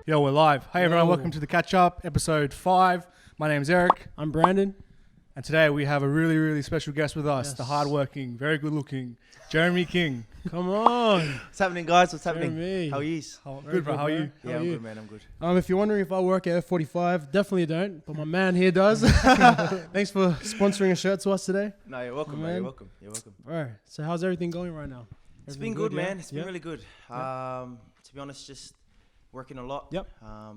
Yo, we're live. Hey everyone, welcome to the Catch Up, episode 5. My name's Eric. I'm Brandon. And today we have a really, really special guest with us, the hardworking, very good looking Jeremy King. Come on. What's happening, guys? What's happening? Jeremy. How are you? Good, bro. How are you? Yeah, I'm good, man. I'm good. If you're wondering if I work at F45, definitely don't, but my man here does. Thanks for sponsoring a shirt to us today. No, you're welcome, man. You're welcome. You're welcome. All right. So how's everything going right now? It's been good, man. It's been really good. To be honest, just working a lot. Yep.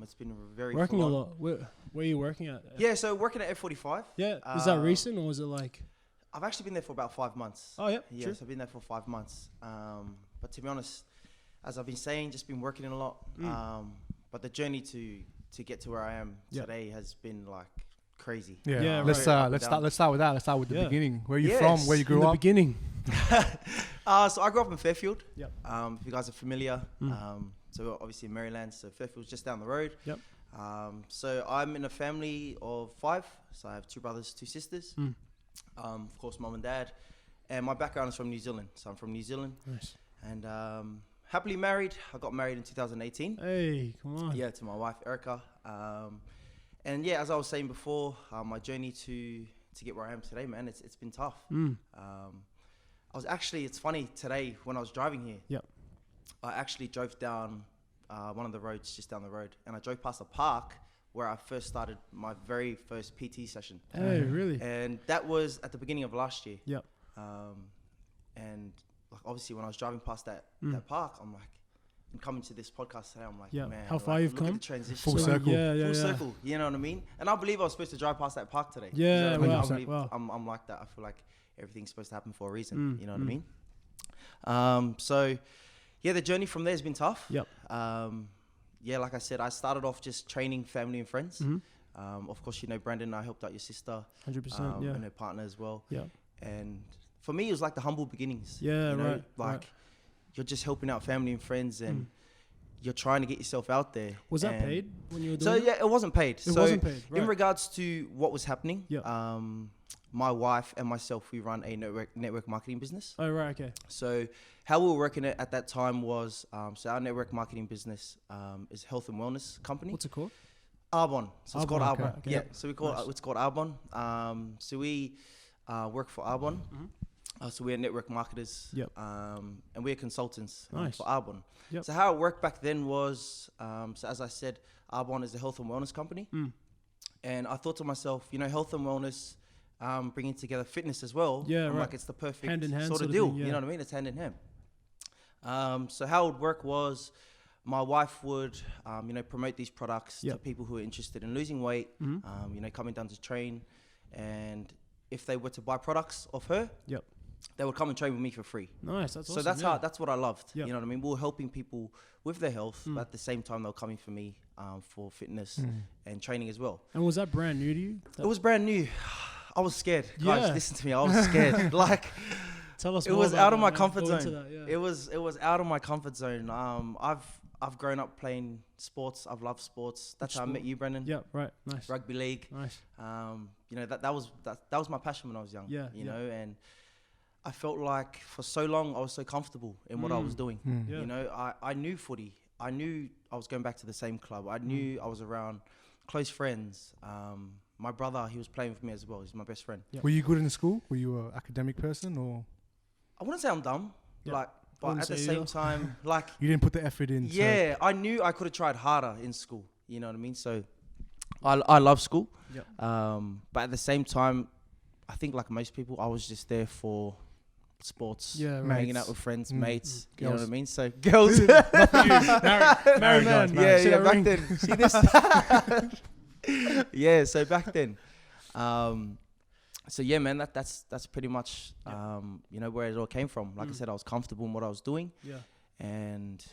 It's been very working a full on. lot. Where are you working at? Yeah, so working at F45. Yeah. Is that recent or was it like? I've actually been there for about 5 months. Oh, yeah. Yes, True. I've been there for 5 months. But to be honest, as I've been saying, just been working a lot. But the journey to get to where I am today has been like crazy. Yeah. Let's start with that. Let's start with the beginning. Where are you from? Where you grew up? The beginning. So I grew up in Fairfield. Yep. If you guys are familiar. So obviously in Maryland, so Fairfield's just down the road. Yep. So I'm in a family of 5. So I have 2 brothers, 2 sisters. Of course, mum and dad. And my background is from New Zealand. So I'm from New Zealand. Nice. And happily married. I got married in 2018. Hey, come on. Yeah, to my wife, Erica. And yeah, as I was saying before, my journey to get where I am today, man, it's been tough. It's funny, today when I was driving here, Yep. I actually drove down one of the roads just down the road, and I drove past a park where I first started my very first PT session. Hey, really? And that was at the beginning of last year. Yep. And like obviously when I was driving past that park, I'm like, and coming to this podcast today, I'm like, man, how far you've look at come? the transition. Full circle. Full circle. You know what I mean? And I believe I was supposed to drive past that park today. Yeah, you know wow. I believe I'm like that. I feel like everything's supposed to happen for a reason. You know what I mean? So yeah, the journey from there has been tough. Yep. Yeah, like I said, I started off just training family and friends. Of course, you know, Brandon, I helped out your sister. 100%, and her partner as well. Yeah. And for me, it was like the humble beginnings. Yeah, you know? right. Like you're just helping out family and friends, and you're trying to get yourself out there. Was that paid when you were doing So it? yeah, it wasn't paid. It wasn't paid, right. In regards to what was happening, Yeah. my wife and myself, we run a network marketing business. Oh, right, okay. So how we were working it at that time was, so our network marketing business is a health and wellness company. What's it called? Arbonne. So it's called Arbonne, Arbonne. okay. Yeah. Yep. So we call it's called Arbonne. So we work for Arbonne. So we're network marketers. Yep. And we're consultants Nice. for Arbonne. Yep. So how it worked back then was, so as I said, Arbonne is a health and wellness company. And I thought to myself, you know, health and wellness, bringing together fitness as well. Yeah, I'm right. like, it's the perfect Hand in hand sort of sort of deal. thing, yeah. You know what I mean? It's hand in hand. So how it would work was, my wife would, you know, promote these products to people who are interested in losing weight, you know, coming down to train. And if they were to buy products off her, Yep. they would come and train with me for free. Nice. That's So awesome. that's what I loved. Yep. You know what I mean? We were helping people with their health, but at the same time, they were coming for me for fitness and training as well. And was that brand new to you? It was brand new. I was scared. Guys, Yeah. listen to me. I was scared. Like, Tell us it more was about out of that, my man. comfort Go into zone. that, yeah. It was out of my comfort zone. I've grown up playing sports. I've loved sports. That's how I met you, Brendan. Yeah, right. Nice. Rugby league. Nice. You know, that was my passion when I was young. Yeah, You know, and I felt like for so long I was so comfortable in what I was doing. Yeah. You know, I knew footy. I knew I was going back to the same club. I knew I was around close friends. My brother, he was playing with me as well. He's my best friend. Were you good in school? Were you an academic person or? I wouldn't say I'm dumb, Yeah. but Wouldn't at the say same either. time, like, You didn't put the effort in? yeah, I knew I could have tried harder in school. You know what I mean? So I love school. Yep. But at the same time, I think like most people, I was just there for sports, Yeah, right. hanging out with friends, mates. You know Girls. what I mean? So girls. Married guys, Yeah, See that back ring? then. See this? Yeah, so back then. So yeah, man, that's pretty much you know, where it all came from. Like I said, I was comfortable in what I was doing. Yeah. And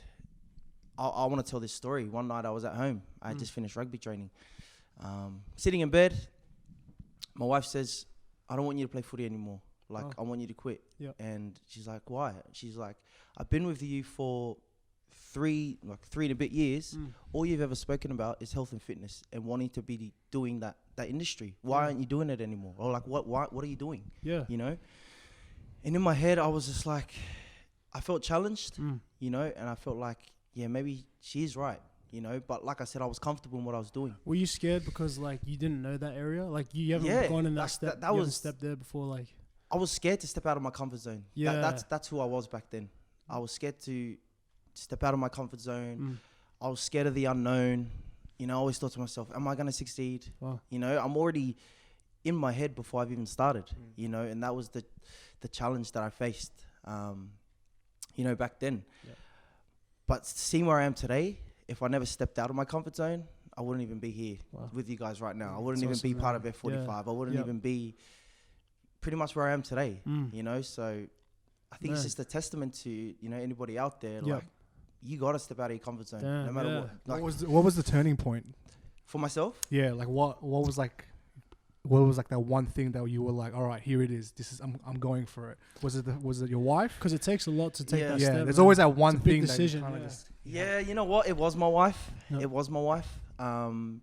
I want to tell this story. One night I was at home. I had just finished rugby training. Sitting in bed, my wife says, I don't want you to play footy anymore. Like, I want you to quit. Yeah. And she's like, why? She's like, I've been with you for three and a bit years. All you've ever spoken about is health and fitness and wanting to be doing that industry. Why aren't you doing it anymore? Or like, what are you doing? Yeah. You know? And in my head, I was just like, I felt challenged, you know, and I felt like, yeah, maybe she is right. you know. But like I said, I was comfortable in what I was doing. Were you scared because like you didn't know that area? Like you haven't Yeah, gone in that like, step. that you haven't was- stepped there before. Like I was scared to step out of my comfort zone. Yeah. That's who I was back then. I was scared to step out of my comfort zone. I was scared of the unknown. You know, I always thought to myself, am I going to succeed? Wow. You know, I'm already in my head before I've even started, you know, and that was the challenge that I faced, you know, back then. Yep. But seeing where I am today, if I never stepped out of my comfort zone, I wouldn't even be here Wow. with you guys right now. I wouldn't That's even be awesome, part man. of F45. Yeah. I wouldn't Yep. even be pretty much where I am today, Mm. you know, so I think it's Man. just a testament to, you know, anybody out there, Yep. like, you got to step out of your comfort zone, Damn, no matter yeah. what. Like, What was the turning point? for myself, Yeah, like what was like that one thing that you were like, all right, here it is. This is I'm going for it. Was it your wife? because it takes a lot to take Yeah. that Yeah, step. there's man. always that one It's a big thing decision, that you kind yeah. of just yeah, you know what? It was my wife. Yep. It was my wife.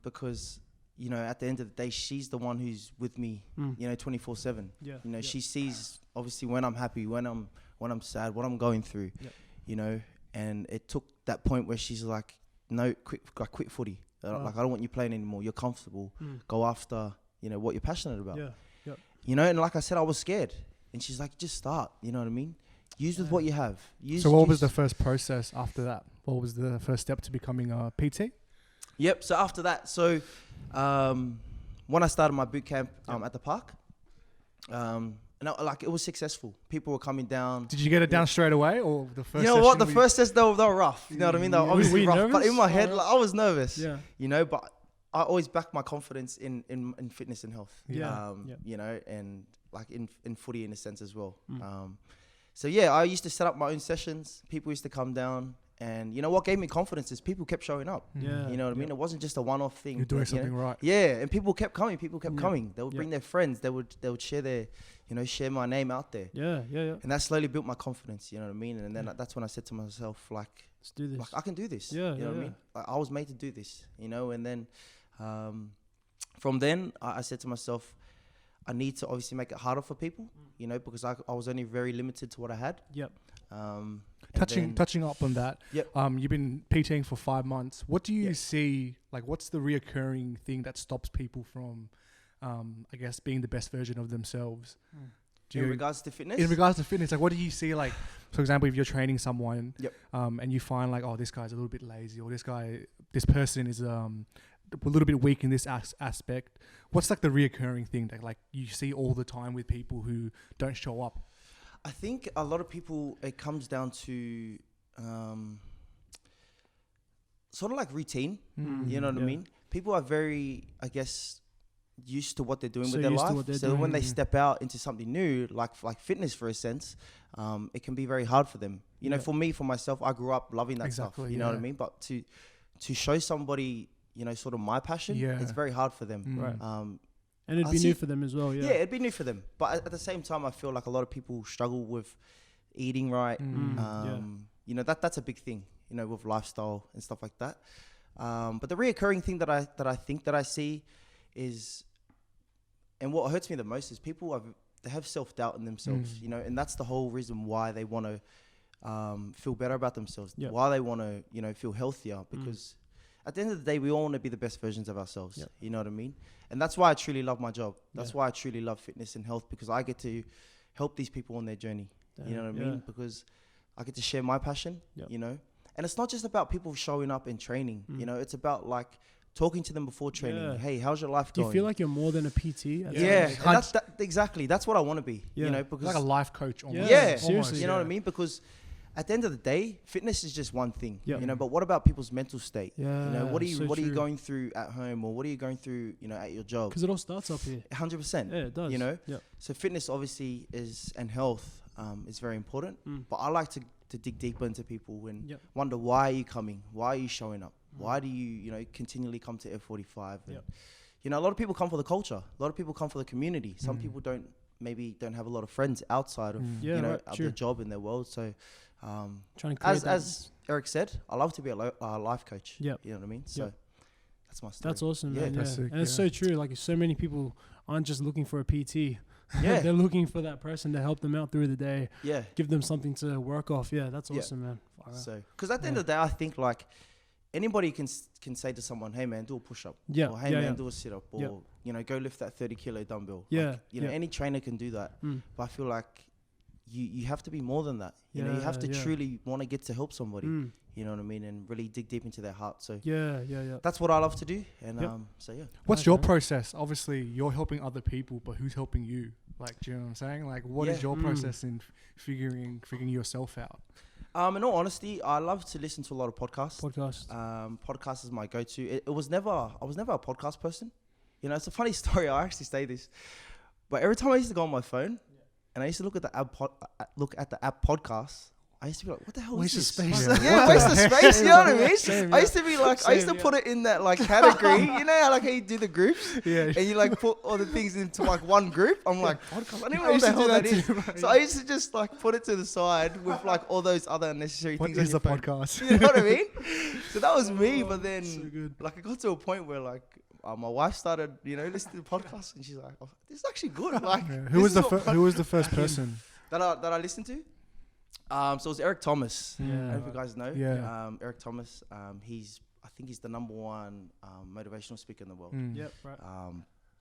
Because, you know, at the end of the day, she's the one who's with me, you know, 24/7. Yeah. You know, Yep. she sees obviously when I'm happy, when I'm sad, what I'm going through. Yep. You know, and it took that point where she's like, no, quit footy. Wow. Like, I don't want you playing anymore. You're comfortable. Go after, you know, what you're passionate about. Yeah. Yep. You know, and like I said, I was scared. And she's like, just start. You know what I mean? Use with what you have. So what was the first process after that? What was the first step to becoming a PT? Yep. So after that, when I started my boot camp at the park, and it was successful. People were coming down. Did you get it down straight away, or the first? You know what? The session first test they were rough. You know what I mean? They were obviously you rough, but in nervous? my head, Oh, like, I was nervous. Yeah. You know, but I always back my confidence in fitness and health. Yeah. Yep. You know, and like in footy in a sense as well. So yeah, I used to set up my own sessions. People used to come down, and you know what gave me confidence is people kept showing up. Yeah. You know what I mean? It wasn't just a one-off thing. You're doing you know? something right. Yeah, and people kept coming. People kept Yeah. coming. They would Yeah. bring their friends. They would share their, you know, share my name out there. Yeah. And that slowly built my confidence. You know what I mean? And then that's when I said to myself, like, Let's do this. I can do this. Yeah, you know yeah, what I mean? Like, I was made to do this. You know, and then from then I said to myself, I need to obviously make it harder for people. You know, because I was only very limited to what I had. Yep. And Touching up on that. Yep. You've been PTing for 5 months. What do you Yeah. see? Like, what's the reoccurring thing that stops people from, I guess, being the best version of themselves? Do in you- regards to fitness, in regards to fitness, like, what do you see? Like, for example, if you're training someone, Yep. and you find like, oh, this guy's a little bit lazy, or this person is a little bit weak in this aspect. What's like the reoccurring thing that like you see all the time with people who don't show up? I think a lot of people, it comes down to sort of like routine. You know what I Yeah. mean? People are very, I guess, used to what they're doing So with their used to life. what they're So when they doing. step out into something new, like fitness for a sense, it can be very hard for them. You know, Yeah. for myself, I grew up loving that stuff. Exactly, You know what I yeah. mean? But to show somebody, you know, sort of my passion, Yeah. it's very hard for them. Right. Um, And it'd I be see- new for them as well. yeah, Yeah. it'd be new for them. But at the same time, I feel like a lot of people struggle with eating right. Yeah. You know, that's a big thing, you know, with lifestyle and stuff like that. But the reoccurring thing that I see is, and what hurts me the most is people they have self-doubt in themselves, you know, and that's the whole reason why they want to feel better about themselves, Yep. why they want to, you know, feel healthier, because at the end of the day, we all want to be the best versions of ourselves. Yep. You know what I mean? And that's why I truly love my job. That's Yeah. why I truly love fitness and health, because I get to help these people on their journey. You know what I Yeah. mean? Because I get to share my passion, Yep. you know? And it's not just about people showing up and training, you know? It's about like talking to them before training. Yeah. Hey, how's your life Do going? you feel like you're more than a PT? at yeah, times? and that's exactly. That's what I want to be, Yeah. you know? Because Like a life coach almost. Yeah, yeah, seriously. you know what I mean? Because at the end of the day, fitness is just one thing, Yep. you know? But what about people's mental state? Yeah. You know, what are you true. going through at home, or what are you going through, you know, at your job? Because it all starts up here. 100%. Yeah, it does. You know? Yeah. So fitness obviously and health is very important. But I like to dig deeper into people and Yep. wonder, why are you coming? Why are you showing up? Why do you, you know, continually come to F45? And, Yep. you know, a lot of people come for the culture. A lot of people come for the community. Some people don't have a lot of friends outside of, Yeah, you know, right, of sure. their job in their world. So, Trying to create as Eric said, I love to be a life coach. Yep. You know what I mean? So Yep. that's my story. That's awesome, Yeah, man. that's Yeah. sick, And it's yeah. so true. Like, so many people aren't just looking for a PT. Yeah. They're looking for that person to help them out through the day, Yeah. give them something to work off. Yeah, that's Yeah. awesome, man. Far out. So, because at the end of the day, I think like anybody can say to someone, "Hey man, do a push up," Yeah. or "Hey yeah, man, yeah. do a sit up," or Yeah. go lift that 30-kilo dumbbell. Yeah, Like, yeah. any trainer can do that, but I feel like you have to be more than that. You Yeah, have to yeah. truly want to get to help somebody. Mm. You know what I mean, and really dig deep into their heart. So Yeah, yeah, yeah. that's what I love to do, and Yep. so yeah. What's Nice, your man. process? Obviously, you're helping other people, but who's helping you? Like, do you know what I'm saying? Like, what is Yeah. your process in figuring yourself out? In all honesty, I love to listen to a lot of podcasts. Podcast. Podcast is my go-to. I was never a podcast person. You know, it's a funny story. I actually say this, but every time I used to go on my phone, and I used to look at the app podcast, I used to be like, what the hell Waste of is space. this? Yeah. Yeah, waste of space. You know what I mean? Same, I yeah. used to be like, I used to Same, put it in that like category. You know how like how you do the groups, Yeah. and you like put all the things into like one group. I'm like, podcast. I don't even know I what used the to hell do that that is. too, bro. So I used to just like put it to the side with like all those other unnecessary What things. on is your the phone. podcast? You know what I mean? So that was me, but then so good. like I got to a point where like my wife started, listening to the podcast, and she's like, oh, "This is actually good." Like, Yeah. this Who was is the what who was the first person? that I listened to? So it was Eric Thomas. I don't know if you Yeah. guys know. Yeah. Eric Thomas. I think he's the number one motivational speaker in the world. Mm. Yep, right.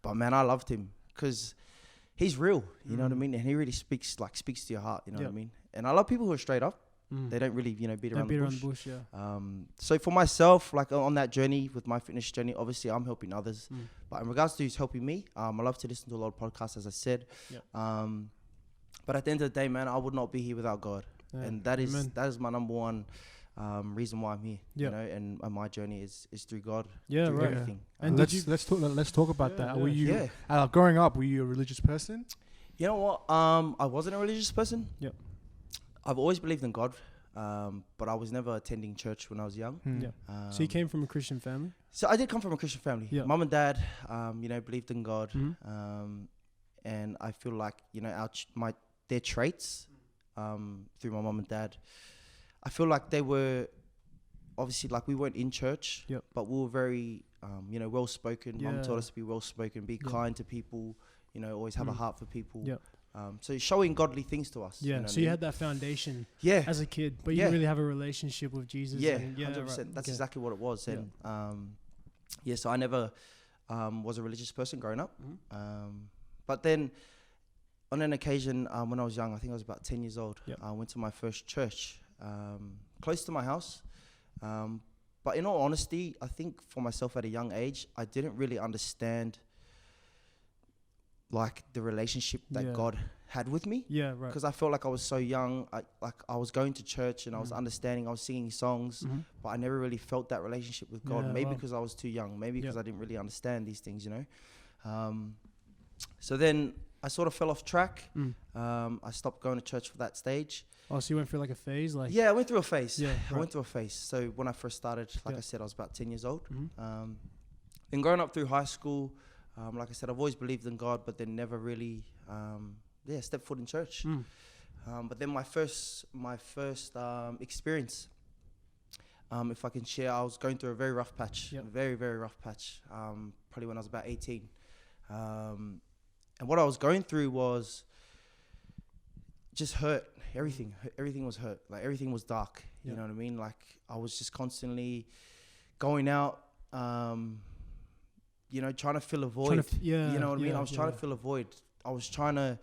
But man, I loved him because he's real. You know what I mean? And he really speaks to your heart. You know what I Yep. mean? And I love people who are straight up. Mm. They don't really, beat Don't around beat the around bush. the bush, yeah. So for myself, like on that journey with my fitness journey, obviously I'm helping others. Mm. But in regards to who's helping me, I love to listen to a lot of podcasts, as I said. Yep. But at the end of the day, man, I would not be here without God, Yeah. and that Amen. is my number one reason why I'm here. Yep. And my journey is through God. Yeah, through right. everything. And did Let's talk about Yeah, that. yeah. Were you Yeah. growing up? Were you a religious person? You know what? I wasn't a religious person. Yep. I've always believed in God, but I was never attending church when I was young. Hmm. Yeah. So you came from a Christian family? So I did come from a Christian family. Yeah. Mum and dad, believed in God, Mhm. and I feel like their traits through my mum and dad. I feel like they were obviously like we weren't in church, Yep. but we were very well spoken. Mum Yeah. taught us to be well spoken, be Yeah. kind to people. Always have a Mm. heart for people. Yep. So showing godly things to us. Yeah. what So I you mean? had that foundation yeah. as a kid, but you Yeah. didn't really have a relationship with Jesus. Yeah, and 100%. right. That's Okay. exactly what it was. Yeah. And so I never was a religious person growing up. Mhm. But then on an occasion when I was young, I think I was about 10 years old, Yep. I went to my first church close to my house. But in all honesty, I think for myself at a young age, I didn't really understand like the relationship that Yeah. God had with me. Yeah, right. Because I felt like I was so young. I was going to church and I was understanding, I was singing songs, Mhm. but I never really felt that relationship with God. Yeah, Maybe wow. because I was too young. Maybe because Yep. I didn't really understand these things, So then I sort of fell off track. Mm. I stopped going to church for that stage. Oh, so you went through like a phase? Like, Yeah, I went through a phase. Yeah, I right. went through a phase. So when I first started, like Yeah. I said, I was about 10 years old. Mhm. Then growing up through high school, like I said, I've always believed in God, but then never really, stepped foot in church. Mm. But then my first experience, if I can share, I was going through a very rough patch, Yep. very, very rough patch, probably when I was about 18. And what I was going through was just hurt. Everything was hurt. Like everything was dark. You Yep. know what I mean? Like I was just constantly going out, trying to fill a void. Yeah. You know what I mean? yeah, I was trying to yeah. fill a void. I was trying to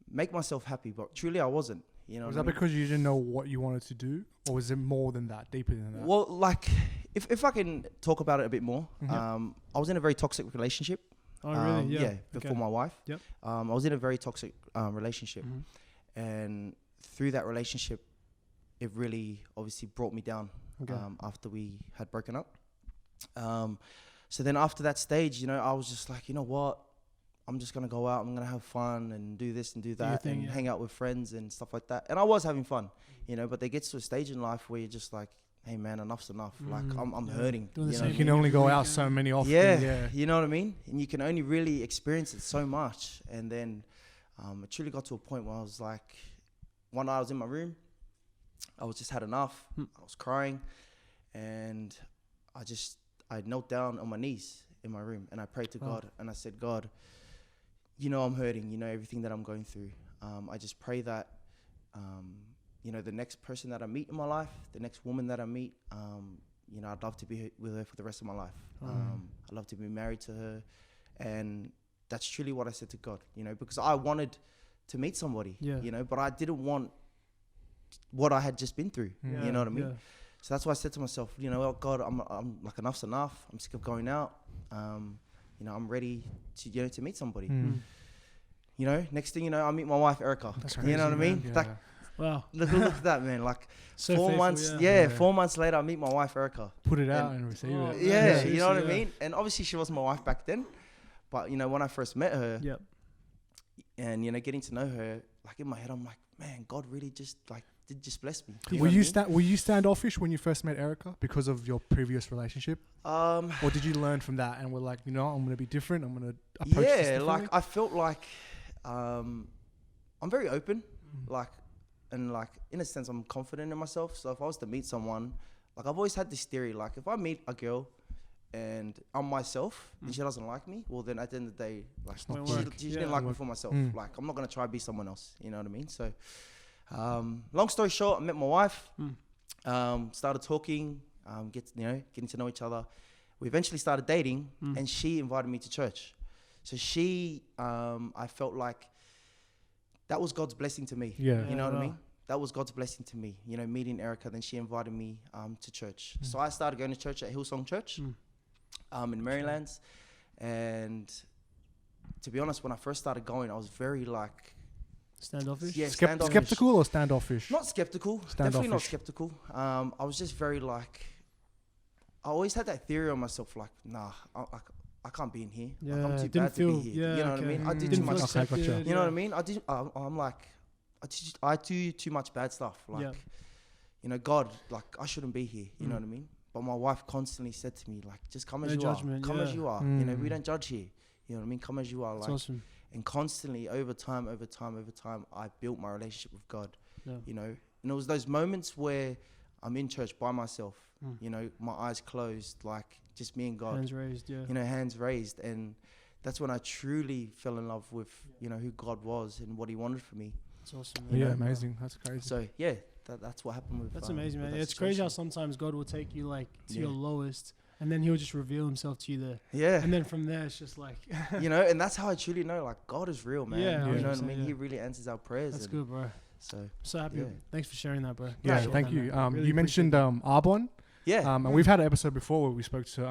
make myself happy, but truly I wasn't. You know Was what I that mean? because you didn't know what you wanted to do, or was it more than that, deeper than that? Well, like, if I can talk about it a bit more, Mhm. I was in a very toxic relationship. Oh, really? Yeah. Before Okay. my wife. Yep. I was in a very toxic relationship. Mhm. And through that relationship, it really obviously brought me down Okay. after we had broken up. So then after that stage, I was just like, you know what? I'm just going to go out. I'm going to have fun and do this and do your that thing, and yeah. hang out with friends and stuff like that. And I was having fun, but there gets to a stage in life where you're just like, hey, man, enough's enough. Like, I'm yeah. hurting. Doing the you know same what I You mean? can only go out weekend. so many often. Yeah, you know what I mean? And you can only really experience it so much. And then it truly got to a point where I was like, one night I was in my room. I was just had enough. I was crying. And I knelt down on my knees in my room and I prayed to Wow. God. And I said, God, I'm hurting, everything that I'm going through. I just pray that, the next person that I meet in my life, the next woman that I meet, you know, I'd love to be with her for the rest of my life. Mm. I'd love to be married to her. And that's truly what I said to God, you know, because I wanted to meet somebody, Yeah. you know, but I didn't want what I had just been through. You know what I mean? Yeah. So that's why I said to myself, you know, well, God, I'm like, enough's enough. I'm sick of going out. You know, I'm ready to, you know, to meet somebody. You know, next thing you know, I meet my wife, Erica. That's You know what I crazy, mean? man. Like, Yeah. Wow. look at that, man. Like So 4 faithful, months, yeah. 4 months later, I meet my wife, Erica. Put it out And- and receive Oh, it. man. Yeah, Yeah. you know what I Seriously, mean? And obviously she wasn't my wife back then. But, you know, when I first met her Yep. and, you know, getting to know her, like in my head, I'm like, man, God really just like, did just bless me. You know Were what I you mean? were you standoffish when you first met Erica because of your previous relationship, or did you learn from that and were like, you know, I'm gonna be different. I'm gonna approach this yeah, differently? like I felt like I'm very open, like, and like in a sense I'm confident in myself. So if I was to meet someone, like I've always had this theory, like if I meet a girl and I'm myself and she doesn't like me, well then at the end of the day, like not she work. she Yeah. didn't like me for myself. Mm. Like I'm not gonna try to be someone else. You know what I mean? So long story short, I met my wife, started talking, getting to know each other. We eventually started dating, and she invited me to church. So she, I felt like that was God's blessing to me. Yeah. You know what I wow. mean? That was God's blessing to me. You know, meeting Erica, then she invited me to church. So I started going to church at Hillsong Church in Maryland. And to be honest, when I first started going, I was very like, Standoffish. yeah, standoffish. Skeptical or standoffish? Not skeptical. Definitely not Standoffish. skeptical. I was just very like, I always had that theory on myself, like, nah, I can't be in here. Like, I'm Yeah, too didn't bad to feel- be here. yeah, You know what I okay. mean? I do too Didn't much. feel Okay, gotcha. accepted. You know what I mean? I'm like, I do too much bad stuff. Like, Yeah. you know, God, like, I shouldn't be here. You know what I mean? But my wife constantly said to me, like, just come as No you judgment, are. Come as yeah. you are. You know, we don't judge here. You know what I mean? Come as you are. That's Like, awesome. and constantly over time, I built my relationship with God. Yeah. You know, and it was those moments where I'm in church by myself. You know, my eyes closed, like just me and God. Hands raised. Yeah. You know, hands raised, and that's when I truly fell in love with, you know, who God was and what He wanted for me. That's awesome. Yeah, man. amazing. That's crazy. So yeah, that's what happened with. That's amazing, with man. that It's crazy how situation. sometimes God will take you like to Yeah. your lowest, and then He'll just reveal Himself to you there, Yeah, and then from there it's just like you know, and that's how I truly know, like, God is real, man. Yeah, You know what I 100%, mean? yeah. He really answers our prayers. that's and good, bro. So So happy. Yeah. Thanks for sharing that, bro. Yeah, Appreciate thank that, you. man. Really You mentioned Arbonne, yeah, and we've had an episode before where we spoke to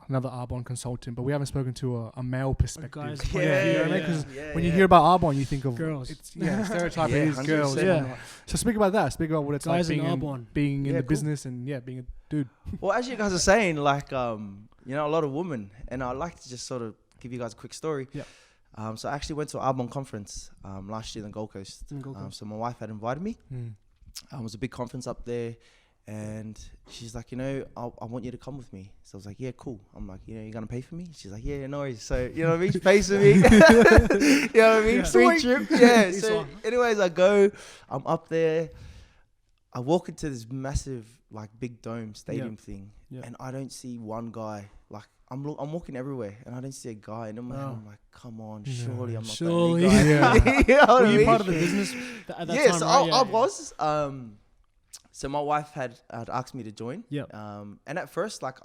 another Arbonne consultant, but we haven't spoken to a male perspective. guy's point point of of view, view, you know what I mean? yeah. 'Cause when you hear about Arbonne, you think of Girls. It's, stereotype Yeah, it is girls. 100%. Yeah. and whatnot. So speak about that. Speak about what it's Guys like in being Arbonne. being in Yeah, the cool. business and being a dude. Well, as you guys are saying, like, you know, a lot of women, and I'd like to just sort of give you guys a quick story. Yeah. So I actually went to an Arbonne conference last year in the Gold Coast. In Gold Coast. So my wife had invited me. It was a big conference up there, and she's like, you know, I want you to come with me. So I was like, yeah, cool. I'm like, you know, you're gonna pay for me? She's like, yeah, no worries. So you know what I mean? She pays for me. You know what I mean? Yeah. Free trip. Yeah. This So one. anyways, I go. I'm up there. I walk into this massive, like, big dome stadium thing, Yeah. and I don't see one guy. Like, I'm walking everywhere, and I don't see a guy. And in my head, Wow. I'm like, come on, Yeah. surely I'm not Surely. the only guy. Yeah. You know what Were I you mean? part of the business at that Yes, time? Right? I was. So my wife had asked me to join. Yep. And at first, like,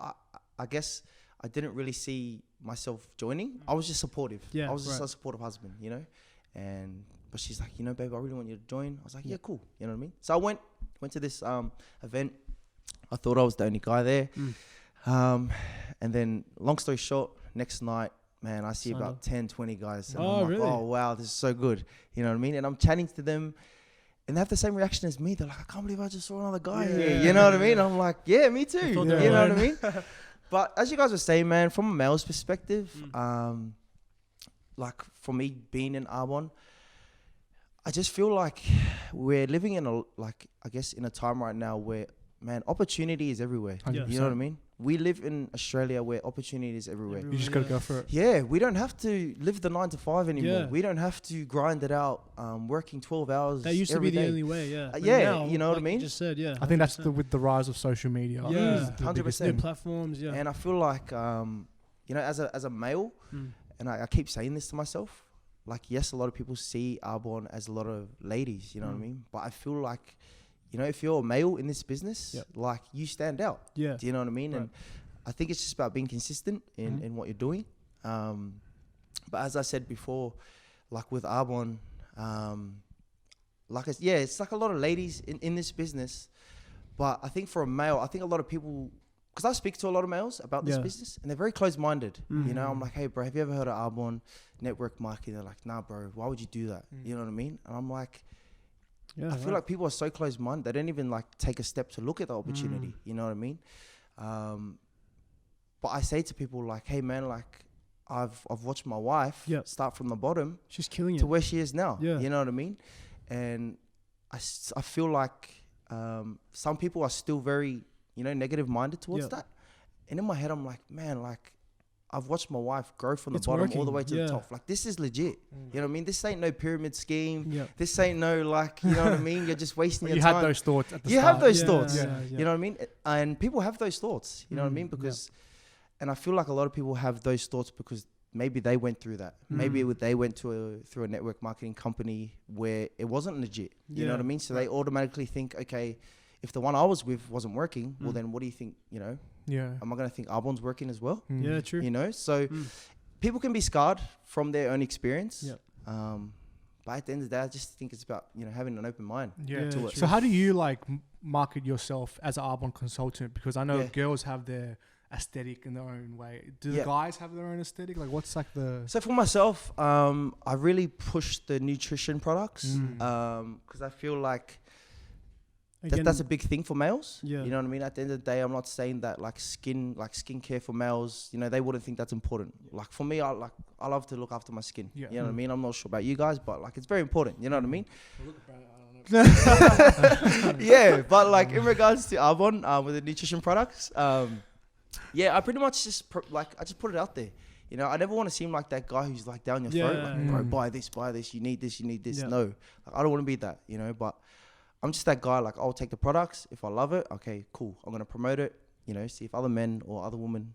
I guess I didn't really see myself joining. I was just supportive. Yeah, I was just right. a supportive husband, you know. But she's like, you know, babe, I really want you to join. I was like, yeah, cool. You know what I mean? So I went to this event. I thought I was the only guy there. And then, long story short, next night, man, I see Signed about up. 10, 20 guys. And Oh, I'm like, really? oh, wow, this is so good. You know what I mean? And I'm chatting to them, and they have the same reaction as me. They're like, I can't believe I just saw another guy here. Yeah. You know what I mean? I'm like, yeah, me too. You thought know they were what I alone. mean? But as you guys were saying, man, from a male's perspective, like, for me being in Arbonne, I just feel like we're living in in a time right now where, man, opportunity is everywhere. Yeah. You know what I mean? We live in Australia where opportunity is everywhere. You just gotta go for it. Yeah, we don't have to live the 9 to 5 anymore. Yeah. We don't have to grind it out, working 12 hours. That used to be every the day. only way, yeah. But yeah, now, you know what I like mean? You just said, yeah. I think that's 100%. with the rise of social media. Yeah. is the biggest 100%. new thing. platforms, yeah. And I feel like, you know, as a male, and I keep saying this to myself, like, yes, a lot of people see Arbonne as a lot of ladies, you know what I mean? But I feel like, you know, if you're a male in this business, Yep. like you stand out. Yeah. Do you know what I mean? Right. And I think it's just about being consistent in what you're doing. But as I said before, like with Arbonne, it's like a lot of ladies in this business. But I think for a male, I think a lot of people, because I speak to a lot of males about this business, and they're very close-minded. You know, I'm like, hey, bro, have you ever heard of Arbonne network marketing? They're like, nah, bro, why would you do that? You know what I mean? And I'm like, I feel like people are so close-minded, they don't even like take a step to look at the opportunity. You know what I mean? But I say to people like, hey, man, like, I've watched my wife start from the bottom. She's killing to it. where she is now. Yeah. You know what I mean? And I feel like some people are still very, you know, negative minded towards that. And in my head, I'm like, man, like, I've watched my wife grow from the bottom all the way to the top. Like, this is legit. You know what I mean? This ain't no pyramid scheme. This ain't no, like, you know what I mean? You're just wasting your time. You had those thoughts at the You start. have those thoughts. Yeah. You know what I mean? And people have those thoughts. You know what I mean? Because, and I feel like a lot of people have those thoughts because maybe they went through that. Maybe they went through a network marketing company where it wasn't legit. You know what I mean? So they automatically think, okay, if the one I was with wasn't working, well, then what do you think, you know? Yeah. Am I going to think Arbonne's working as well? Yeah, true. You know? So people can be scarred from their own experience. But at the end of the day, I just think it's about, you know, having an open mind to it. So how do you like market yourself as an Arbonne consultant? Because I know girls have their aesthetic in their own way. Do the guys have their own aesthetic? Like, what's like the... So for myself, I really push the nutrition products because I feel like that's a big thing for males. You know what I mean? At the end of the day, I'm not saying that like skincare for males, you know, they wouldn't think that's important. Like for me, I love to look after my skin. You know what I mean? I'm not sure about you guys, but like it's very important. You know what I mean? Yeah, but like in regards to Arbonne with the nutrition products, I pretty much just I just put it out there. You know, I never want to seem like that guy who's like down your throat, like, bro, buy this, you need this. No, like, I don't want to be that, you know, but I'm just that guy, like, I'll take the products. If I love it, okay, cool. I'm going to promote it, you know, see if other men or other women,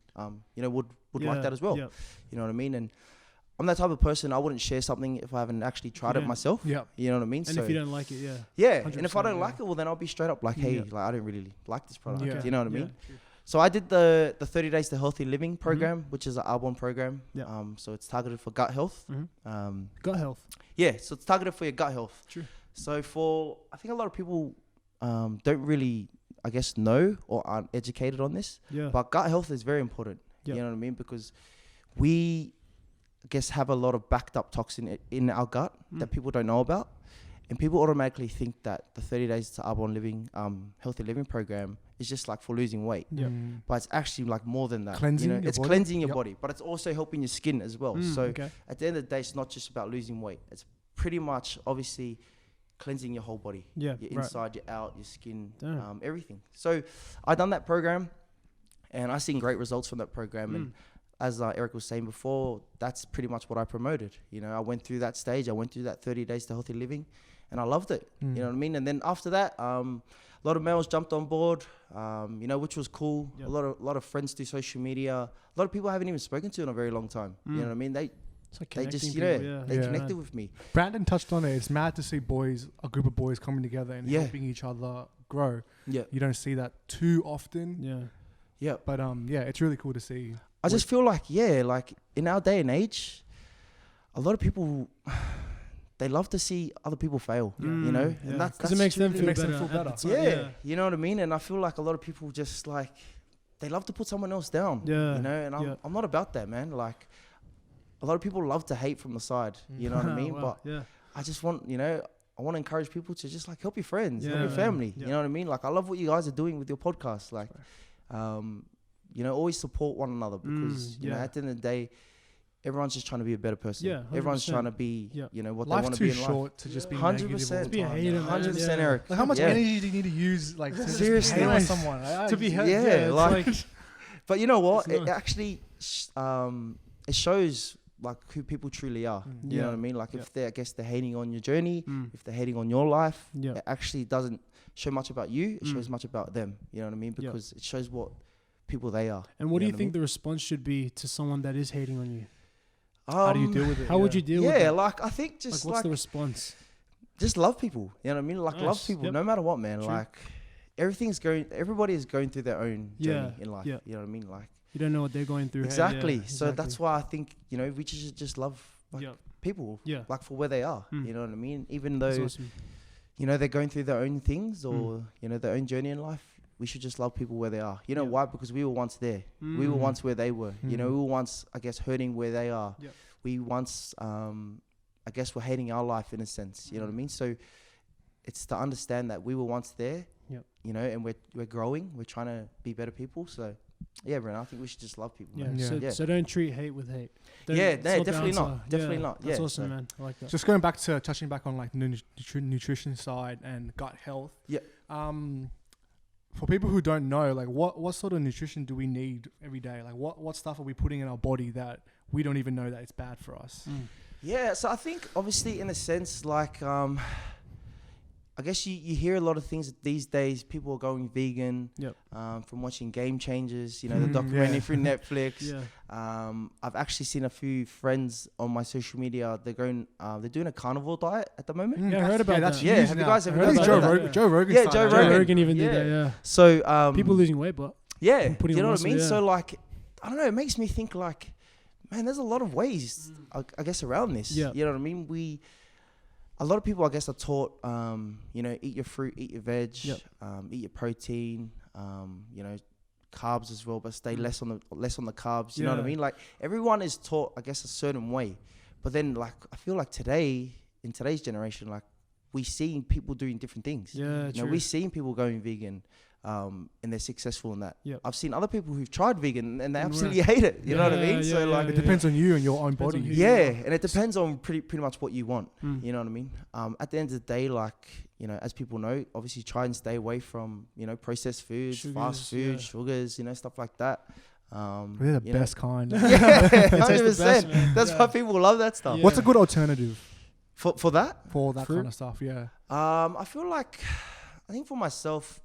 you know, would like that as well. You know what I mean? And I'm that type of person, I wouldn't share something if I haven't actually tried it myself. You know what I mean? And if you don't like it, and if I don't like it, well, then I'll be straight up like, hey, like, I don't really like this product. You know what I mean? So I did the 30 Days to Healthy Living program, which is an Arbonne program. So it's targeted for gut health. Gut health. Yeah, so it's targeted for your gut health. True. So I think a lot of people don't really, I guess, know or aren't educated on this. But gut health is very important. You know what I mean? Because we, I guess, have a lot of backed up toxin in our gut that people don't know about. And people automatically think that the 30 Days to Arbonne Living, Healthy Living program is just like for losing weight. But it's actually like more than that. Cleansing it's body? cleansing your body, but it's also helping your skin as well. So at the end of the day, it's not just about losing weight. It's pretty much obviously cleansing your whole body. Your inside, your out, your skin, everything. So I done that program and I seen great results from that program. And as Eric was saying before, that's pretty much what I promoted. You know, I went through that stage. I went through that 30 Days to Healthy Living and I loved it. You know what I mean? And then after that, a lot of males jumped on board, you know, which was cool. A lot of friends through social media. A lot of people I haven't even spoken to in a very long time. You know what I mean? They just, you know, they connected with me. Brandon touched on it. It's mad to see a group of boys coming together and helping each other grow. You don't see that too often. But it's really cool to see. I just feel like, like in our day and age, a lot of people, they love to see other people fail, you know? And that's it makes them feel better. You know what I mean? And I feel like a lot of people just like, they love to put someone else down, you know? And I'm not about that, man. Like, a lot of people love to hate from the side, you know what I mean? But I just want, you know, I want to encourage people to just like help your friends, help your family, you know what I mean? Like, I love what you guys are doing with your podcast. Like, you know, always support one another because, you know, at the end of the day, everyone's just trying to be a better person. Everyone's trying to be, you know, what they want to be in life. Life's too short to just be 100%. Be a hater, 100%, Eric. Like, how much energy do you need to use, like, to seriously hate on someone? To be like but you know what? It actually, it shows like who people truly are. You know what I mean? Like if they're hating on your journey, if they're hating on your life, it actually doesn't show much about you. It shows much about them. You know what I mean? Because it shows what people they are. And what do you think the response should be to someone that is hating on you? How do you deal with it? How would you deal with it? Like I think just like what's the response? just love people. You know what I mean? Like love Nice. people Yep. no matter what, man. True. Like everybody is going through their own journey in life. Yeah. You know what I mean? Like You don't know what they're going through. Hey? exactly. Yeah, So that's why I think, you know, we should just love like, Yeah. people Yeah. like for where they are. Mm. You know what I mean? Even That's though awesome. you know they're going through their own things or you know their own journey in life, we should just love people where they are. You know Yeah. why? Because we were once there. We were once where they were. You know, we were once, I guess, hurting where they are. Yep. We once, I guess, were hating our life in a sense. You know what I mean? So it's to understand that we were once there. Yep. You know, and we're growing. We're trying to be better people. So yeah, Bren, I think we should just love people. Yeah. Man. Yeah. So, Yeah. so don't treat hate with hate. Don't- Yeah, it's no, the definitely not. answer. Definitely Yeah, not. That's Yeah, awesome, so- man. I like that. Just going back to touching back on like the nutrition side and gut health. Yeah. For people who don't know, like what sort of nutrition do we need every day? Like what stuff are we putting in our body that we don't even know that it's bad for us? Yeah, so I think obviously in a sense, like I guess you hear a lot of things these days. People are going vegan. Yep. From watching Game Changers, you know, the Mm, documentary yeah. through Netflix. Yeah. I've actually seen a few friends on my social media. They're doing a carnivore diet at the moment. Yeah, I heard about that's that. Yeah, huge have you now. guys ever I heard think about Joe that? Rogan. Joe Rogan. Yeah, started Joe that. Joe Rogan. Rogan even Yeah. did that, yeah. So People losing weight, but yeah, putting you on know what I muscle, mean. yeah. So like, I don't know. It makes me think like, man, there's a lot of ways, I guess, around this. Yeah. You know what I mean. A lot of people, I guess, are taught, you know, eat your fruit, eat your veg, Yep. eat your protein, you know, carbs as well, but stay less on the carbs. You know what I Yeah. mean? Like everyone is taught, I guess, a certain way, but then like I feel like in today's generation, like we seeing people doing different things. yeah, You know, true. we seeing people going vegan, and they're successful in that. Yep. I've seen other people who've tried vegan and they And absolutely hate it. You know what I Yeah, mean? yeah, So yeah, like, It depends on you and your own Depends body. on who yeah, you are. and it depends on pretty much what you want. Mm. You know what I mean? At the end of the day, like, you know, as people know, obviously try and stay away from, you know, processed foods, fast Sugars, food, yeah. sugars, you know, stuff like that. They're the you know. best kind. Yeah, It tastes the 100%. best, man. That's Yeah. why people love that stuff. Yeah. What's a good alternative For that, for that Fruit? kind of stuff? Yeah. I feel like, I think for myself,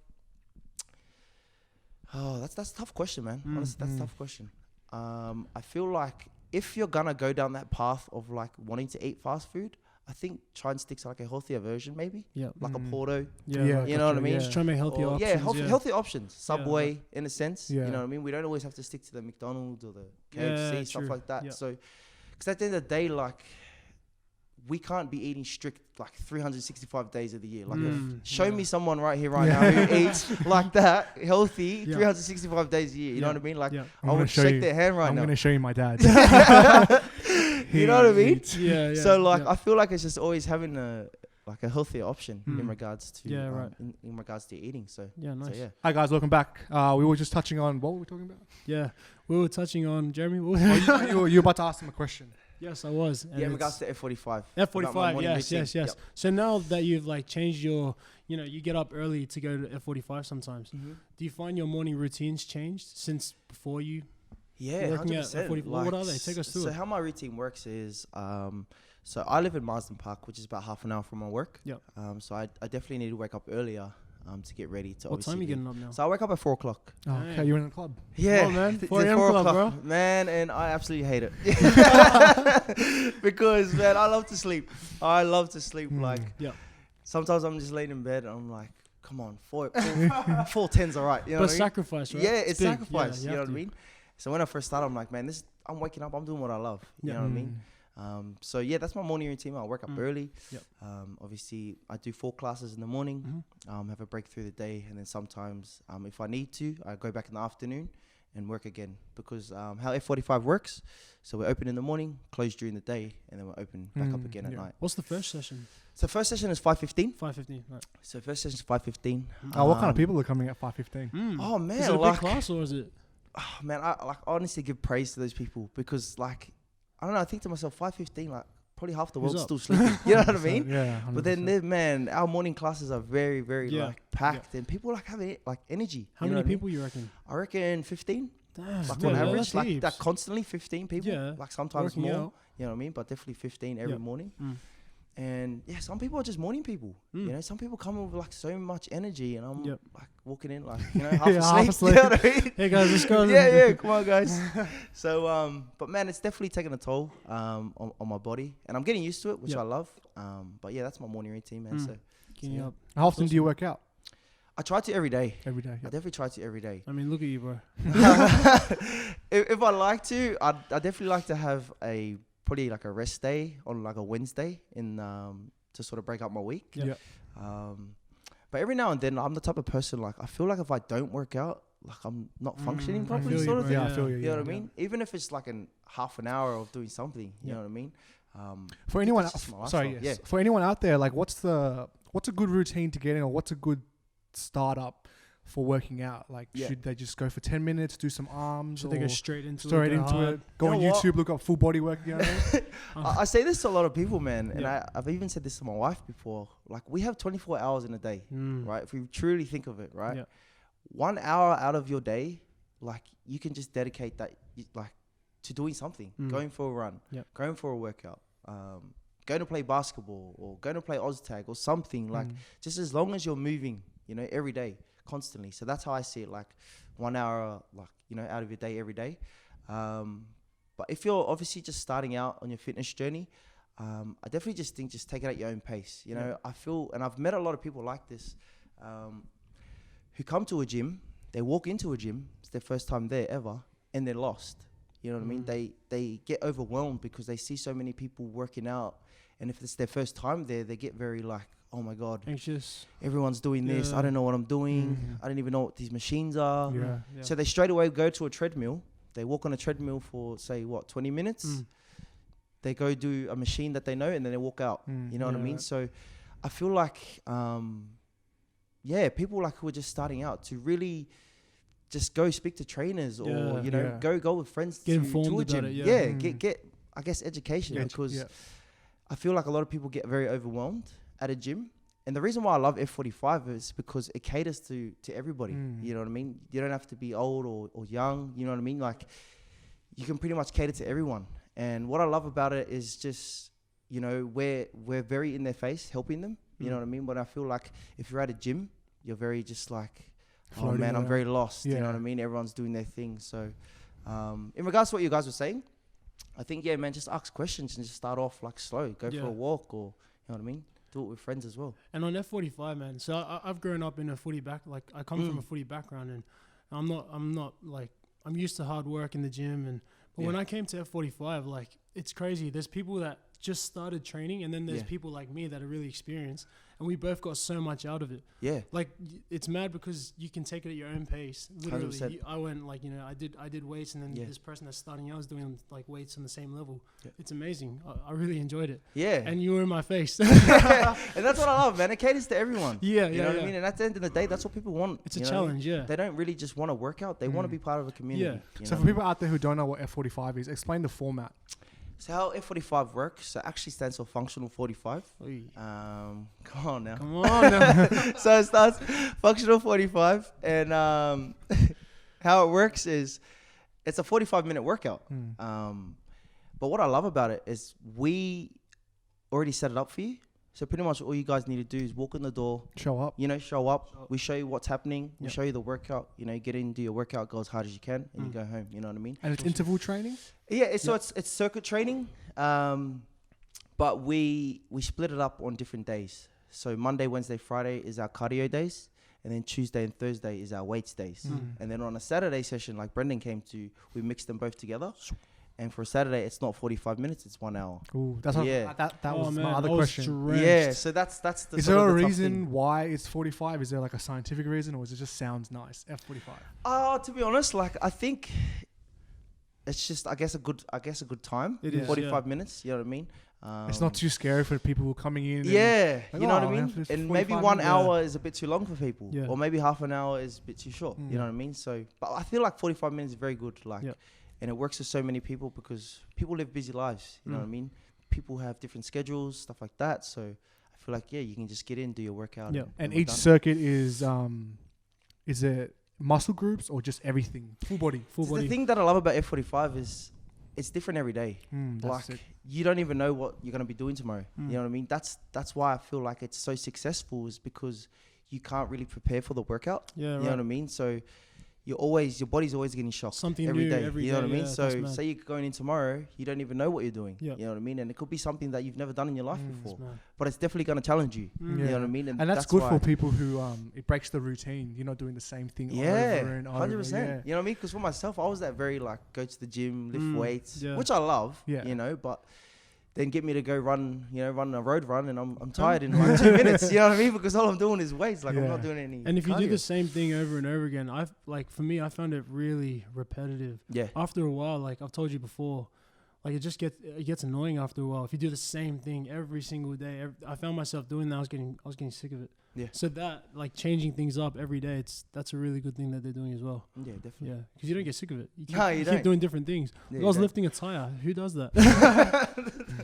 that's a tough question, man. Honestly, that's a tough question. I feel like if you're gonna go down that path of like wanting to eat fast food, I think try and stick to like a healthier version, maybe Yeah. like a Porto. Yeah. Yeah. right. You know what I gotcha, mean? yeah. Just try and make healthier Or, options. yeah, healthy options. Subway, in a sense. Yeah. You know what I mean? We don't always have to stick to the McDonald's or the Yeah, KFC, stuff true. like that. Yeah. So, because at the end of the day, like, we can't be eating strict like 365 days of the year. Like, show me someone right here, right now who eats like that, healthy, Yeah. 365 days a year. You know Yeah. what I mean? Like, Yeah. I'm I gonna would show shake you- their hand right I'm now. going to show you my dad. You know what I mean? Yeah, yeah. So like yeah. I feel like it's just always having a healthier option in regards to Yeah, right. in regards to eating. So Yeah, nice. so yeah. Hi guys, welcome back. We were just touching on what were we talking about? Yeah, we were touching on Jeremy. You were about to ask him a question. Yes, I was. And Yeah, in it's regards to F45. F45. about my morning Yes, routine. yes, yes. Yep. So now that you've like changed your, you know, you get up early to go to F45 sometimes. Do you find your morning routines changed since before you? Yeah, Working at 100%. F45. What are they? Take us through So it. how my routine works is, so I live in Marsden Park, which is about half an hour from my work. Yep. So I definitely need to wake up earlier to get ready to. What time are you obviously getting up now? So I wake up at 4 o'clock. Oh, okay, Dang. you're in the club. Yeah, on, man. It's 4 at a.m. 4 club, o'clock, bro. man, and I absolutely hate it because man, I love to sleep. I love to sleep. Like Yeah. sometimes I'm just laying in bed and I'm like, come on, 4:10's all right. You know But what I mean? sacrifice, right? Yeah, it's big. sacrifice. Yeah, you know have what I to. mean? So when I first started, I'm like, man, I'm waking up, I'm doing what I love. You Yeah. know what I mean? So yeah, that's my morning routine. I wake up early. Yep. Obviously, I do 4 classes in the morning. Have a break through the day, and then sometimes, if I need to, I go back in the afternoon and work again. Because how F45 works, so we're open in the morning, close during the day, and then we're open back up again at Yeah. night. What's the first session? So first session is 5:15. 5:15. Right. So first session is 5:15. Oh, what kind of people are coming at 5:15? Oh man, Is it a big like, class or is it? oh, man, I like honestly give praise to those people because like I don't know. I think to myself, 5:15, like probably half the Who's world's up? still sleeping. You know what I mean? Yeah. But then, 100%. man, our morning classes are very, very Yeah. like packed, and people like have like energy. How you know many what I mean? people you reckon? I reckon 15. Damn. Like yeah, on yeah, average, that's like heaps. that constantly 15 people. Yeah. Like sometimes Working more. out. You know what I mean? But definitely 15 every Yeah. morning. Mm. And yeah, some people are just morning people. You know, some people come in with like so much energy, and I'm like walking in like, you know, half asleep. You know what I mean? Hey guys, let's go. yeah, come on guys. So, but man, it's definitely taken a toll on my body, and I'm getting used to it, which I love. But yeah, that's my morning routine, man. So, how often do you work out? I try to every day. Every day. I definitely try to every day. I mean, look at you, bro. If I like to, I definitely like to have probably like a rest day on like a Wednesday to sort of break up my week. Yeah. But every now and then, I'm the type of person like I feel like if I don't work out, like I'm not functioning properly, sort of thing. Yeah, I feel you. You know what I mean? Even if it's like half an hour of doing something, you know what I mean? For anyone, yes. For anyone out there, like what's a good routine to get in, or what's a good startup for working out? Like, should they just go for 10 minutes, do some arms? Should they go straight into it? Go on YouTube, look up full body work. You know I say this to a lot of people, man, and I've even said this to my wife before. Like, we have 24 hours in a day, right? If we truly think of it, right? Yeah. 1 hour out of your day, like, you can just dedicate that, like, to doing something, going for a run, going for a workout, going to play basketball, or going to play OzTag or something, like, just as long as you're moving, you know, every day, constantly. So that's how I see it, like 1 hour, like, you know, out of your day every day. But if you're obviously just starting out on your fitness journey, I definitely just think just take it at your own pace. You know, I feel, and I've met a lot of people like this, who come to a gym, they walk into a gym, it's their first time there ever, and they're lost. You know what I mean? They get overwhelmed because they see so many people working out, and if it's their first time there, they get very like, oh my God, anxious. Everyone's doing this. I don't know what I'm doing. I don't even know what these machines are. So they straight away go to a treadmill. They walk on a treadmill for, say, 20 minutes? They go do a machine that they know, and then they walk out. You know what I mean? So I feel like, people like who are just starting out to really just go speak to trainers, or, you know, go with friends get informed to a about gym. it. Get, I guess, education, because I feel like a lot of people get very overwhelmed at a gym. And the reason why I love F45 is because it caters to everybody. You know what I mean? You don't have to be old or young. You know what I mean? Like, you can pretty much cater to everyone. And what I love about it is just, you know, we're very in their face helping them. You know what I mean? But I feel like if you're at a gym, you're very just like, floating, man, I'm very lost. You know what I mean? Everyone's doing their thing. So in regards to what you guys were saying, I think, man, just ask questions and just start off like slow. Go for a walk, or, you know what I mean? Do it with friends as well. And on F45, man, so I've grown up in a footy like I come from a footy background, and I'm not like, I'm used to hard work in the gym, but when I came to F45, like, it's crazy. There's people that just started training, and then there's people like me that are really experienced, and we both got so much out of it. Yeah. Like, it's mad because you can take it at your own pace. Literally, I went, like, you know, I did weights, and then this person that's starting out was doing like weights on the same level. Yeah. It's amazing. I really enjoyed it. Yeah. And you were in my face. And that's what I love, man. It caters to everyone. You know what I mean? And at the end of the day, that's what people want. It's a challenge, They don't really just want to work out. They want to be part of a community. Yeah. So for people out there who don't know what F45 is, explain the format. So how F45 works, so it actually stands for Functional 45. Come on now. So it starts Functional 45, and how it works is it's a 45-minute workout. But what I love about it is we already set it up for you. So pretty much all you guys need to do is walk in the door. Show up. You know, show up. We show you what's happening. We show you the workout. You know, you get in, do your workout, go as hard as you can, and you go home. You know what I mean? And it's interval training? Yeah, so it's circuit training. But we split it up on different days. So Monday, Wednesday, Friday is our cardio days. And then Tuesday and Thursday is our weights days. And then on a Saturday session, like Brendan came to, we mixed them both together. And for Saturday, it's not 45 minutes; it's 1 hour. Ooh, that's what that was my other question. Yeah, so that's the. Is there a reason why it's 45? Is there like a scientific reason, or is it just sounds nice? F45. To be honest, like I think it's just I guess a good time. It is 45 minutes. You know what I mean? It's not too scary for people who are coming in. Yeah, like, you know what I mean. And maybe 1 hour is a bit too long for people, or maybe half an hour is a bit too short. You know what I mean? So, but I feel like 45 minutes is very good. Like. And it works for so many people because people live busy lives. You know what I mean? People have different schedules, stuff like that. So I feel like, you can just get in, do your workout. Yeah. And each circuit is it muscle groups or just everything? Full body. The thing that I love about F45 is it's different every day. That's Like sick. you don't even know what you're gonna be doing tomorrow. Mm. You know what I mean? That's why I feel like it's so successful, is because you can't really prepare for the workout. Yeah, You right. know what I mean? So your body's always getting shocked Something every new day. every You know what I day, mean? yeah, So that's mad. say you're going in tomorrow, you don't even know what you're doing. Yeah. You know what I mean? And it could be something that you've never done in your life Mm. before, Man. but it's definitely gonna challenge you. Mm. You know what I mean? And that's good why. for people who it breaks the routine. You're not doing the same thing Yeah, over and over. 100%. Yeah. You know what I mean? Because for myself, I was that very like go to the gym, lift Mm, weights, yeah. which I love. Yeah. You know, but then get me to go run a road run, and I'm tired in like 2 minutes. You know what I mean? Because all I'm doing is weights. Like I'm Yeah. not doing any. And if you do cardio. the same thing over and over again, for me, I found it really repetitive. yeah, After a while, like I've told you before, like it gets annoying after a while. If you do the same thing every single day, I found myself doing that. I was getting sick of it. Yeah. So that like changing things up every day, that's a really good thing that they're doing as well. yeah, definitely. Yeah, because you don't get sick of it. You keep, No, you you don't. keep doing different things. Yeah, I you was don't. lifting a tire. Who does that?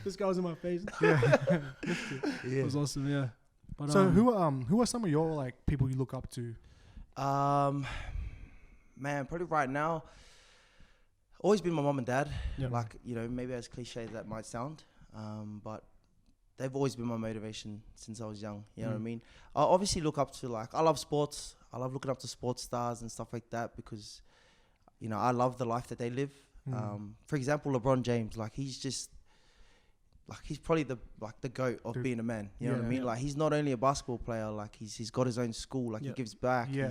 This guy was in my face. Yeah. It was awesome. Yeah. But, So who are some of your like people you look up to? Man, probably right now, always been my mom and dad. Yeah. Like, you know, maybe as cliche as that might sound, but they've always been my motivation since I was young. You know what I mean? I obviously look up to, like, I love sports. I love looking up to sports stars and stuff like that because, you know, I love the life that they live. For example, LeBron James, like, he's probably the GOAT of being a man. You know what I Yeah. mean? Yeah. Like, he's not only a basketball player, like, he's got his own school. Like, he Yeah. gives back. Yeah.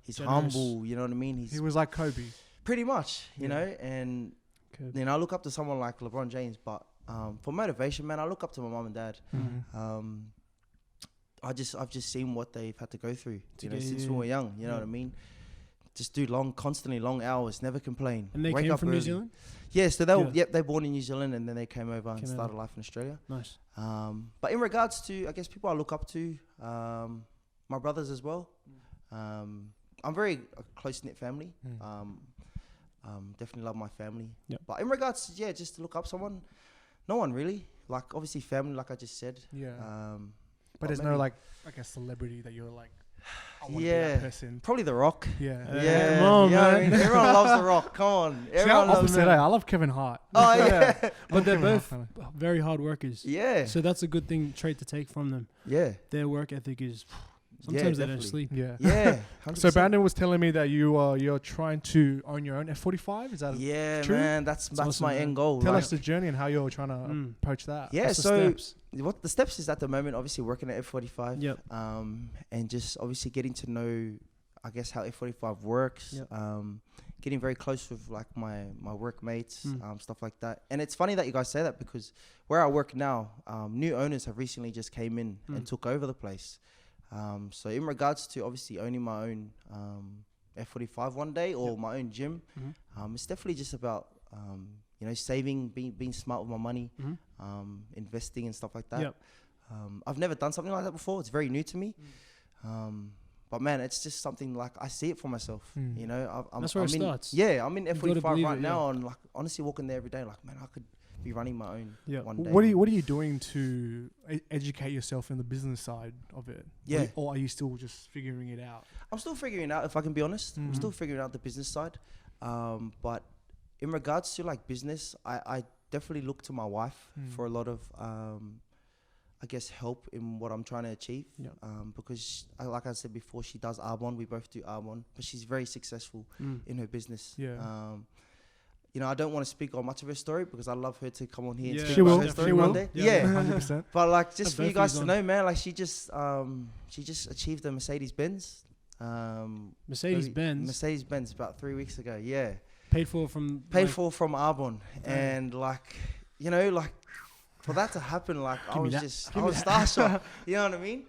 He's Generous. humble. You know what I mean? He was like Kobe. Pretty much, you Yeah. know, and Good. you know, I look up to someone like LeBron James, but for motivation, man, I look up to my mom and dad. I've just seen what they've had to go through, you know, since we were young. You know what I mean? Just do constantly long hours, never complain. And they Wake came up from New early. Zealand? Yeah, so Yeah. they're born in New Zealand and then they came over and Came started over. life in Australia. Nice. But in regards to, I guess, people I look up to, my brothers as well. I'm very a close-knit family. Definitely love my family. Yep. But in regards to, just to look up someone, no one really. Like, obviously family, like I just said. Yeah. But there's no maybe- like celebrity that you're like, I want to be Yeah. that person. Probably The Rock. Yeah. Yeah, come on, you know what I man. mean? Everyone loves The Rock. Come on. See, I'm Everyone loves opposite. I love Kevin Hart. Oh, yeah. But they're Kevin Hart both fan. very hard workers. Yeah. So that's a good trait to take from them. Yeah. Their work ethic is sometimes they don't definitely. sleep. Yeah. Yeah. 100%. So Brandon was telling me that you're trying to own your own F45. Is that Yeah, true? man. That's awesome, my man. end goal. Tell like- us the journey and how you're trying to approach that. Yeah, What's the so steps? what the steps is at the moment, obviously working at F45. Yep. And just obviously getting to know, I guess, how F45 works. Yep. Getting very close with like my workmates, stuff like that. And it's funny that you guys say that because where I work now, new owners have recently just came in and took over the place. So in regards to obviously owning my own F45 one day or my own gym, it's definitely just about you know, saving, being smart with my money, investing and stuff like that. Yep. I've never done something like that before. It's very new to me. But man, it's just something like I see it for myself. You know, That's where I'm it in, starts. Yeah, I'm in gotta F45 believe right it, now, and like honestly walking there every day, like man, I could be running my own one day. What are you doing to educate yourself in the business side of it? Yeah. Or are you still just figuring it out? I'm still figuring it out, if I can be honest. I'm still figuring out the business side. But in regards to like business, I definitely look to my wife for a lot of, I guess, help in what I'm trying to achieve. Yeah. Because like I said before, she does Arbonne. We both do Arbonne, but she's very successful in her business. Yeah. You know, I don't want to speak on much of her story because I love her to come on here and Yeah, speak She about will. her story She one will. day. Yeah. 100%. But like, just Have for you both guys of to these know, man, like she just achieved a Mercedes Benz. Mercedes Benz Mercedes Benz about 3 weeks ago. Yeah, paid for from paid for from Arbonne, and like, you know, like for that to happen, like I was starstruck. You know what I mean?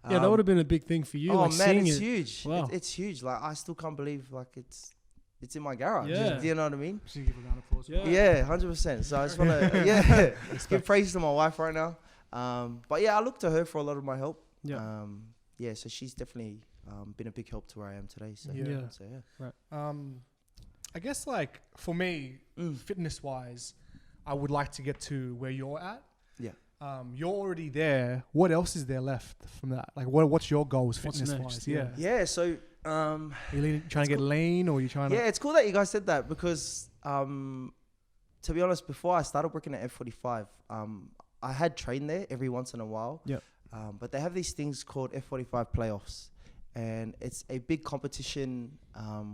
Yeah, that would have been a big thing for you. Oh like man, seeing it's it. huge. Wow. It's huge. Like I still can't believe like it's in my garage. Yeah. Do you know what I mean? Should give a round of applause. Yeah. Yeah, 100%. So I just want to give praise to my wife right now. But yeah, I look to her for a lot of my help. Yeah. Yeah, so she's definitely been a big help to where I am today. So Yeah. so yeah. I guess like for me, fitness wise, I would like to get to where you're at. Yeah. You're already there. What else is there left from that? Like, what's your goals What's fitness next? wise? Yeah. Yeah, so Are you trying to get lean, or are you trying to? yeah, it's cool that you guys said that because to be honest, before I started working at F45, I had trained there every once in a while. Yep. But they have these things called F45 playoffs, and it's a big competition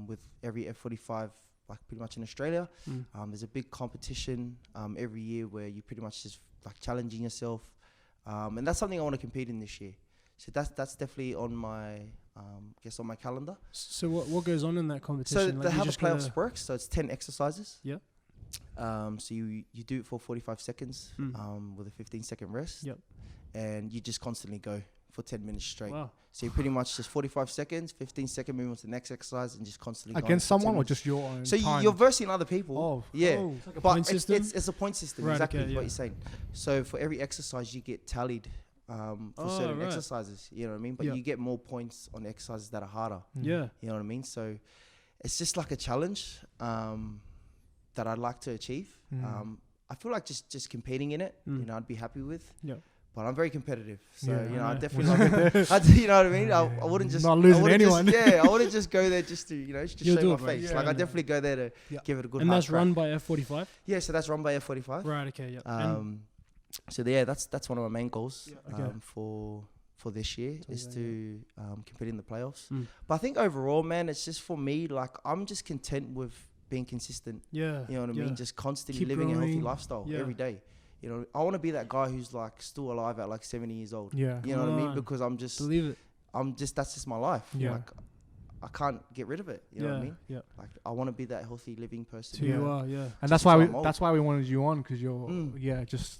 with every F45, like pretty much in Australia. There's a big competition every year where you pretty much just like challenging yourself, and that's something I want to compete in this year. So that's definitely on my on my calendar. So what goes on in that competition? So how the playoffs works. So it's 10 exercises. Yep. So you do it for 45 seconds with a 15-second rest. Yep. And you just constantly go for 10 minutes straight. Wow. So you pretty much just 45 seconds, 15-second move on to the next exercise, and just constantly Against going for 10 someone or minutes. just your own So time? you're versing other people. Oh. Yeah. Oh. It's like a But point system? it's a point system, Right, exactly okay, what yeah. you're saying. So for every exercise, you get tallied for certain exercises. You know what I mean? But you get more points on the exercises that are harder. Yeah. You know what I mean? So it's just like a challenge that I'd like to achieve. I feel like just competing in it, you know, I'd be happy with. Yeah. But I'm very competitive, so Yeah, you know, I right. definitely, you know what I mean. I wouldn't just Not losing I wouldn't anyone. I wouldn't just go there just to just You'll show do my it, bro. face. Yeah, Like I no. definitely go there to give it a good. And hard that's crack. run by F45? Yeah, so that's run by F45. Right, okay, yeah. So yeah, that's one of my main goals Okay. for this year is to compete in the playoffs. But I think overall, man, it's just for me. Like I'm just content with being consistent. Yeah. You know what I mean? Just constantly Keep living a healthy growing. lifestyle Yeah. every day. You know, I want to be that guy who's like still alive at like 70 years old. Yeah. You know what I mean? Come on. Because Believe it. that's just my life. Yeah. Like I can't get rid of it. You know what I mean? Yeah. Like I want to be that healthy living person. Who you are, yeah. And Just that's why as I'm old. that's why we wanted you on, because you're Mm. just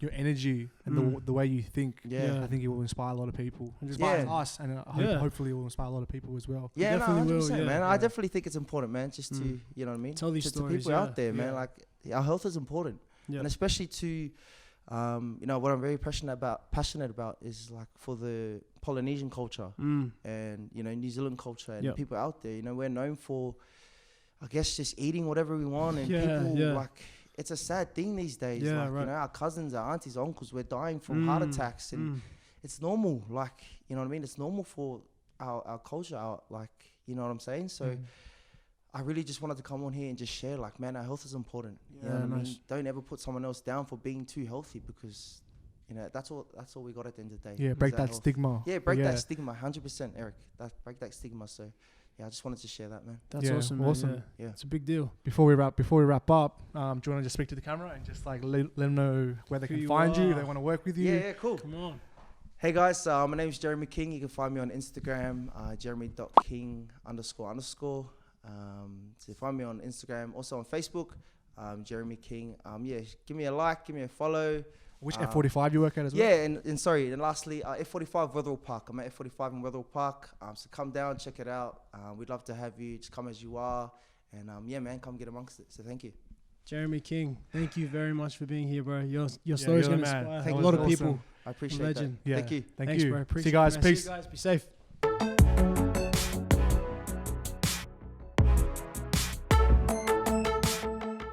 your energy and the way you think. Yeah. I think it will inspire a lot of people. It Yeah. inspires us, and hopefully it will inspire a lot of people as well. Yeah, no, definitely 100%, will, yeah. man. Yeah. I definitely think it's important, man, just to, you know what I mean? Tell these just stories, to people yeah. out there, man. Yeah. Like, our health is important. Yeah. And especially to, you know, what I'm very passionate about is like for the Polynesian culture and, you know, New Zealand culture and Yep. people out there. You know, we're known for, I guess, just eating whatever we want. And Yeah, people, yeah. like, it's a sad thing these days. Yeah, like, right. you know, our cousins, our aunties, uncles, we're dying from heart attacks. And it's normal. Like, you know what I mean? It's normal for our culture, like, you know what I'm saying? So I really just wanted to come on here and just share, like, man, our health is important. You know what I mean? Don't ever put someone else down for being too healthy, because, you know, that's all we got at the end of the day. Yeah, is break our that health. stigma. Yeah, break that stigma, 100%, Eric. Break that stigma. So, yeah, I just wanted to share that, man. That's Yeah, awesome, man. awesome. Yeah. Yeah. It's a big deal. Before we wrap up, do you want to just speak to the camera and just like let them know where they Who can you find you, are. if they want to work with you? Yeah, cool. Come on. Hey guys, my name is Jeremy King. You can find me on Instagram, jeremy.king__. So find me on Instagram, also on Facebook, Jeremy King. Yeah, give me a like, give me a follow. Which F45 you work at as well? Yeah, and sorry, and lastly, F45 Wetherill Park. I'm at F45 in Wetherill Park. So come down, check it out. We'd love to have you. Just come as you are. And yeah, man, come get amongst it. So thank you. Jeremy King, thank you very much for being here, bro. Your you're story's the going to man. inspire Thank a you. lot of Awesome. people. I appreciate Legend. that. Yeah. Thank you. Thank Thanks, you. bro. See Appreciate you guys. it, man. Peace. See you guys. Be safe.